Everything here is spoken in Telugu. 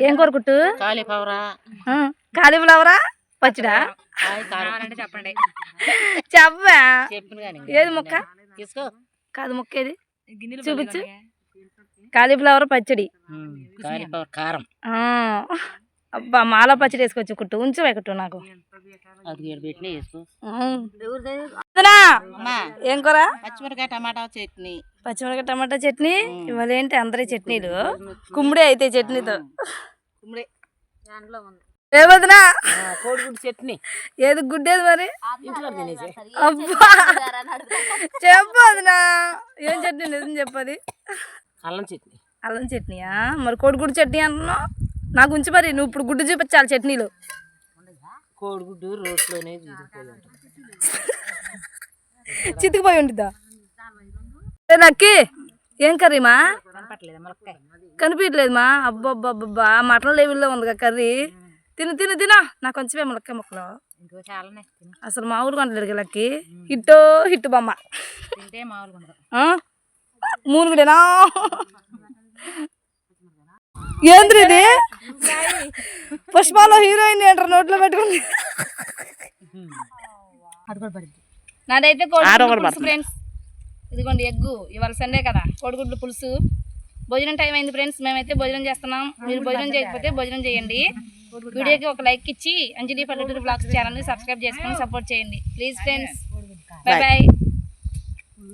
ఏం కూర కుట్టు? కాలీఫ్లవరా పచ్చడా? చెప్పండి. చెప్పా ఏది ముక్క? కాదు ముక్క ఏది చూపించు. కాలీఫ్లవర్ పచ్చడి, కారం. అబ్బా మాల పచ్చడి వేసుకోవచ్చు కుట్టు. ఉంచవే కుట్టు నాకు. ఏం కూర? పచ్చిమిరకాయ టమాటా చట్నీ. పచ్చిమిరకాయ టమాటా చట్నీ. ఇవాళ ఏంటి అందరి చట్నీలు? కుమ్మిడి అయితే చట్నీతో. ఏమదినా కోడిగుడ్డు చట్నీ. ఏది గుడ్డేది మరి? ఇంట్లో తినేసి. అబ్బా చెప్పు వదినా ఏం చట్నీ నిజం చెప్పది. అల్లం చట్నీ. అల్లం చట్నీయా? మరి కోడిగుడ్డు చట్నీ అంటున్నావు. నాకు ఉంచి మరి నువ్వు ఇప్పుడు గుడ్డు చూపించాలి చట్నీలు. కోడిగుడ్డు రోట్లోనే చితికిపోయి ఉంటుందా? నక్కి ఏం కర్రీమా? కనిపించలేదు మా. అబ్బబ్బబ్బా మటన్ లెవెల్లో ఉంది కర్రీ. తిను తిను తిను. నాకు కొంచెమే ములక్కాయ ముక్కలు. అసలు మామూలుగా ఉండలేదు లక్కి. హిట్టో హిట్టు బొమ్మ. మూనుగుడేనా? ఏంద్రీ ఇది? పుష్పాలో హీరోయిన్ అంటారు నోట్లో పెట్టుకుంది. నాదైతే కోడిగుడ్డు పులుసు ఫ్రెండ్స్. ఇదిగోండి ఎగ్గు. ఇవాళ సండే కదా, కోడిగుడ్లు పులుసు. భోజనం టైం అయింది ఫ్రెండ్స్. మేమైతే భోజనం చేస్తున్నాం. మీరు భోజనం చేయకపోతే భోజనం చేయండి. వీడియోకి ఒక లైక్ ఇచ్చి అంజలి పల్లెటూరు బ్లాగ్స్ ఛానల్ని సబ్స్క్రైబ్ చేసుకొని సపోర్ట్ చేయండి ప్లీజ్ ఫ్రెండ్స్. Bye bye.